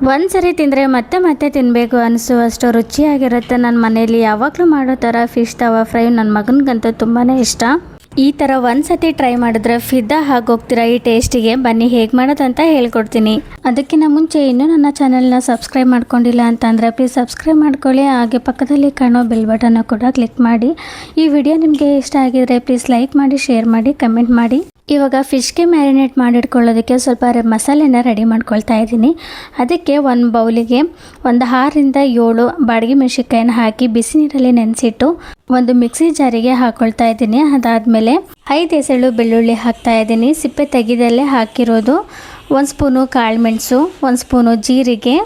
ಒಂದ್ಸರಿ ತಿಂದರೆ ಮತ್ತೆ ಮತ್ತೆ ತಿನ್ನಬೇಕು ಅನಿಸುವಷ್ಟು ರುಚಿಯಾಗಿರುತ್ತೆ. ನನ್ನ ಮನೆಯಲ್ಲಿ ಯಾವಾಗಲೂ ಮಾಡೋ ಥರ ಫಿಶ್ ತವಾ ಫ್ರೈ ನನ್ನ ಮಗನಿಗಂತೂ ತುಂಬಾ ಇಷ್ಟ. ಈ ಥರ ಒಂದ್ಸತಿ ಟ್ರೈ ಮಾಡಿದ್ರೆ ಫಿದಾ ಆಗೋಗ್ತೀರಾ ಈ ಟೇಸ್ಟಿಗೆ. ಬನ್ನಿ ಹೇಗೆ ಮಾಡೋದಂತ ಹೇಳ್ಕೊಡ್ತೀನಿ. ಅದಕ್ಕಿಂತ ಮುಂಚೆ ಇನ್ನೂ ನನ್ನ ಚಾನಲ್ನ ಸಬ್ಸ್ಕ್ರೈಬ್ ಮಾಡ್ಕೊಂಡಿಲ್ಲ ಅಂತಂದರೆ ಪ್ಲೀಸ್ ಸಬ್ಸ್ಕ್ರೈಬ್ ಮಾಡ್ಕೊಳ್ಳಿ. ಹಾಗೆ ಪಕ್ಕದಲ್ಲಿ ಕಾಣೋ ಬೆಲ್ ಬಟನ್ನ ಕೂಡ ಕ್ಲಿಕ್ ಮಾಡಿ. ಈ ವಿಡಿಯೋ ನಿಮಗೆ ಇಷ್ಟ ಆಗಿದ್ರೆ ಪ್ಲೀಸ್ ಲೈಕ್ ಮಾಡಿ, ಶೇರ್ ಮಾಡಿ, ಕಮೆಂಟ್ ಮಾಡಿ. ಇವಾಗ ಫಿಶ್ಗೆ ಮ್ಯಾರಿನೇಟ್ ಮಾಡಿಟ್ಕೊಳ್ಳೋದಕ್ಕೆ ಸ್ವಲ್ಪ ಮಸಾಲೆನ ರೆಡಿ ಮಾಡ್ಕೊಳ್ತಾ ಇದ್ದೀನಿ. ಅದಕ್ಕೆ ಒಂದು ಬೌಲಿಗೆ ಒಂದು 6ರಿಂದ 7 ಬಾಡಿಗೆ ಮೆಣಸಿನ್ಕಾಯಿನ ಹಾಕಿ ಬಿಸಿ ನೀರಲ್ಲಿ ನೆನೆಸಿಟ್ಟು ಒಂದು ಮಿಕ್ಸಿ ಜಾರಿಗೆ ಹಾಕ್ಕೊಳ್ತಾ ಇದ್ದೀನಿ. ಅದಾದಮೇಲೆ 5 ಎಸಳು ಬೆಳ್ಳುಳ್ಳಿ ಹಾಕ್ತಾ ಇದ್ದೀನಿ, ಸಿಪ್ಪೆ ತೆಗೆದಲ್ಲೇ ಹಾಕಿರೋದು. 1 ಸ್ಪೂನು ಕಾಳುಮೆಣಸು, 1 ಸ್ಪೂನು ಜೀರಿಗೆ,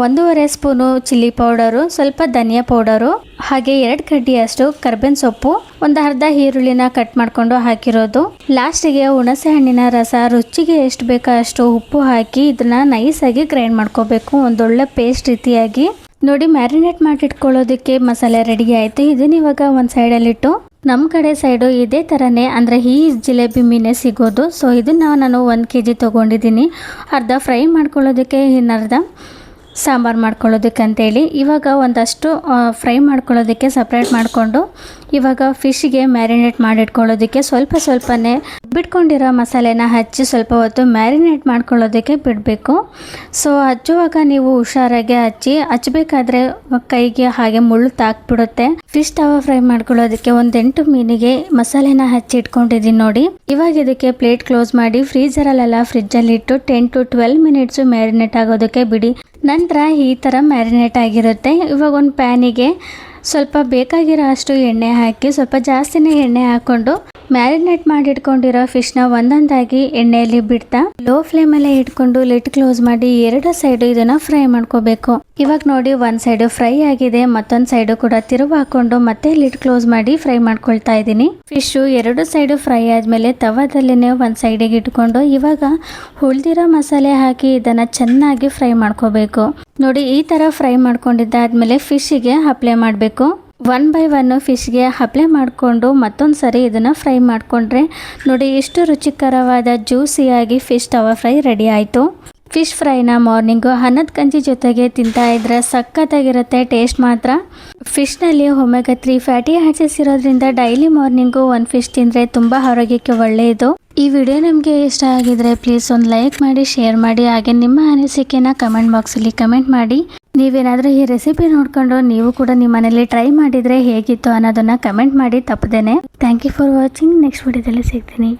1.5 ಸ್ಪೂನು ಚಿಲ್ಲಿ ಪೌಡರು, ಸ್ವಲ್ಪ ಧನಿಯಾ ಪೌಡರು, ಹಾಗೆ 2 ಕಡ್ಡಿಯಷ್ಟು ಕರ್ಬೇವಿನ ಸೊಪ್ಪು, ಒಂದು ಅರ್ಧ ಈರುಳ್ಳಿನ ಕಟ್ ಮಾಡಿಕೊಂಡು ಹಾಕಿರೋದು. ಲಾಸ್ಟಿಗೆ ಹುಣಸೆ ಹಣ್ಣಿನ ರಸ, ರುಚಿಗೆ ಎಷ್ಟು ಬೇಕೋ ಅಷ್ಟು ಉಪ್ಪು ಹಾಕಿ ಇದನ್ನ ನೈಸಾಗಿ ಗ್ರೈಂಡ್ ಮಾಡ್ಕೋಬೇಕು, ಒಂದೊಳ್ಳೆ ಪೇಸ್ಟ್ ರೀತಿಯಾಗಿ. ನೋಡಿ, ಮ್ಯಾರಿನೇಟ್ ಮಾಡಿಟ್ಕೊಳ್ಳೋದಕ್ಕೆ ಮಸಾಲೆ ರೆಡಿ ಆಯಿತು. ಇದನ್ನ ಇವಾಗ ಒಂದು ಸೈಡಲ್ಲಿಟ್ಟು, ನಮ್ಮ ಕಡೆ ಸೈಡು ಇದೇ ಥರನೇ ಅಂದರೆ ಈ ಜಿಲೇಬಿ ಮೀನೇ ಸಿಗೋದು. ಸೊ ಇದನ್ನು ನಾನು 1 kg ತೊಗೊಂಡಿದ್ದೀನಿ. ಅರ್ಧ ಫ್ರೈ ಮಾಡ್ಕೊಳ್ಳೋದಕ್ಕೆ, ಇನ್ನರ್ಧ ಸಾಂಬಾರು ಮಾಡ್ಕೊಳ್ಳೋದಕ್ಕೆ ಅಂತೇಳಿ. ಇವಾಗ ಒಂದಷ್ಟು ಫ್ರೈ ಮಾಡ್ಕೊಳ್ಳೋದಕ್ಕೆ ಸಪ್ರೇಟ್ ಮಾಡಿಕೊಂಡು ಇವಾಗ ಫಿಶ್ಗೆ ಮ್ಯಾರಿನೇಟ್ ಮಾಡಿಟ್ಕೊಳ್ಳೋದಕ್ಕೆ ಸ್ವಲ್ಪನೇ ಬಿಟ್ಕೊಂಡಿರೋ ಮಸಾಲೆನ ಹಚ್ಚಿ ಸ್ವಲ್ಪ ಹೊತ್ತು ಮ್ಯಾರಿನೇಟ್ ಮಾಡ್ಕೊಳ್ಳೋದಕ್ಕೆ ಬಿಡಬೇಕು. ಸೊ ಹಚ್ಚುವಾಗ ನೀವು ಹುಷಾರಾಗಿ ಹಚ್ಚಬೇಕಾದ್ರೆ ಕೈಗೆ ಹಾಗೆ ಮುಳ್ಳು ತಾಕ್ಬಿಡುತ್ತೆ. ಫಿಶ್ ತವಾ ಫ್ರೈ ಮಾಡ್ಕೊಳ್ಳೋದಕ್ಕೆ ಒಂದು 8 ಮೀನಿಗೆ ಮಸಾಲೆನ ಹಚ್ಚಿ ಇಟ್ಕೊಂಡಿದ್ದೀನಿ ನೋಡಿ. ಇವಾಗ ಇದಕ್ಕೆ ಪ್ಲೇಟ್ ಕ್ಲೋಸ್ ಮಾಡಿ ಫ್ರೀಜರಲ್ಲೆಲ್ಲ ಫ್ರಿಜ್ಜಲ್ಲಿಟ್ಟು 10 to 12 ಮಿನಿಟ್ಸು ಮ್ಯಾರಿನೇಟ್ ಆಗೋದಕ್ಕೆ ಬಿಡಿ. ನಂತರ ಈ ಥರ ಮ್ಯಾರಿನೇಟ್ ಆಗಿರುತ್ತೆ. ಇವಾಗ ಒಂದು ಪ್ಯಾನಿಗೆ ಸ್ವಲ್ಪ ಬೇಕಾಗಿರೋ ಅಷ್ಟು ಎಣ್ಣೆ ಹಾಕಿ, ಸ್ವಲ್ಪ ಜಾಸ್ತಿನೇ ಎಣ್ಣೆ ಹಾಕ್ಕೊಂಡು ಮ್ಯಾರಿನೇಟ್ ಮಾಡಿಟ್ಕೊಂಡಿರೋ ಫಿಶ್ನ ಒಂದೊಂದಾಗಿ ಎಣ್ಣೆಯಲ್ಲಿ ಬಿಡ್ತಾ ಲೋ ಫ್ಲೇಮಲ್ಲೇ ಇಟ್ಕೊಂಡು ಲಿಡ್ ಕ್ಲೋಸ್ ಮಾಡಿ 2 ಸೈಡು ಇದನ್ನು ಫ್ರೈ ಮಾಡ್ಕೋಬೇಕು. ಇವಾಗ ನೋಡಿ, 1 ಸೈಡು ಫ್ರೈ ಆಗಿದೆ, ಮತ್ತೊಂದು ಸೈಡು ಕೂಡ ತಿರುವು ಹಾಕೊಂಡು ಮತ್ತೆ ಲಿಡ್ ಕ್ಲೋಸ್ ಮಾಡಿ ಫ್ರೈ ಮಾಡ್ಕೊಳ್ತಾ ಇದ್ದೀನಿ. ಫಿಶು 2 ಸೈಡು ಫ್ರೈ ಆದಮೇಲೆ ತವಾದಲ್ಲೇ 1 ಸೈಡಿಗೆ ಇಟ್ಕೊಂಡು ಇವಾಗ ಉಳಿದಿರೋ ಮಸಾಲೆ ಹಾಕಿ ಇದನ್ನು ಚೆನ್ನಾಗಿ ಫ್ರೈ ಮಾಡ್ಕೋಬೇಕು. ನೋಡಿ, ಈ ಥರ ಫ್ರೈ ಮಾಡ್ಕೊಂಡಿದ್ದಾದ್ಮೇಲೆ ಫಿಶ್ಗೆ ಅಪ್ಲೈ ಮಾಡಬೇಕು. 1 by 1 ಫಿಶ್ಗೆ ಅಪ್ಲೈ ಮಾಡಿಕೊಂಡು ಮತ್ತೊಂದು ಸರಿ ಇದನ್ನು ಫ್ರೈ ಮಾಡಿಕೊಂಡ್ರೆ ನೋಡಿ ಎಷ್ಟು ರುಚಿಕರವಾದ ಜ್ಯೂಸಿಯಾಗಿ ಫಿಶ್ ತವಾ ಫ್ರೈ ರೆಡಿ ಆಯಿತು. ಫಿಶ್ ಫ್ರೈನ ಮಾರ್ನಿಂಗು ಅನ್ನದ ಗಂಜಿ ಜೊತೆಗೆ ತಿಂತಾ ಇದ್ರೆ ಸಖತ್ತಾಗಿರುತ್ತೆ ಟೇಸ್ಟ್ ಮಾತ್ರ. ಫಿಶ್ನಲ್ಲಿ ಒಮೆಗಾ 3 ಫ್ಯಾಟಿ ಆಸಿಡ್ಸ್ ಇರೋದ್ರಿಂದ ಡೈಲಿ ಮಾರ್ನಿಂಗು 1 ಫಿಶ್ ತಿಂದರೆ ತುಂಬ ಆರೋಗ್ಯಕ್ಕೆ ಒಳ್ಳೆಯದು. ಈ ವಿಡಿಯೋ ನಿಮಗೆ ಇಷ್ಟ ಆಗಿದ್ರೆ ಪ್ಲೀಸ್ ಒಂದು ಲೈಕ್ ಮಾಡಿ, ಶೇರ್ ಮಾಡಿ, ಹಾಗೆ ನಿಮ್ಮ ಅನಿಸಿಕೆನ ಕಮೆಂಟ್ ಬಾಕ್ಸಲ್ಲಿ ಕಮೆಂಟ್ ಮಾಡಿ. ನೀವೇನಾದರೂ ಈ ರೆಸಿಪಿ ನೋಡ್ಕೊಂಡು ನೀವು ಕೂಡ ನಿಮ್ಮ ಮನೇಲಿ ಟ್ರೈ ಮಾಡಿದರೆ ಹೇಗಿತ್ತು ಅನ್ನೋದನ್ನು ಕಮೆಂಟ್ ಮಾಡಿ ತಪ್ಪದೇನೆ. Thank you for watching. Next ವಿಡಿಯೋದಲ್ಲಿ ಸಿಗ್ತೀನಿ.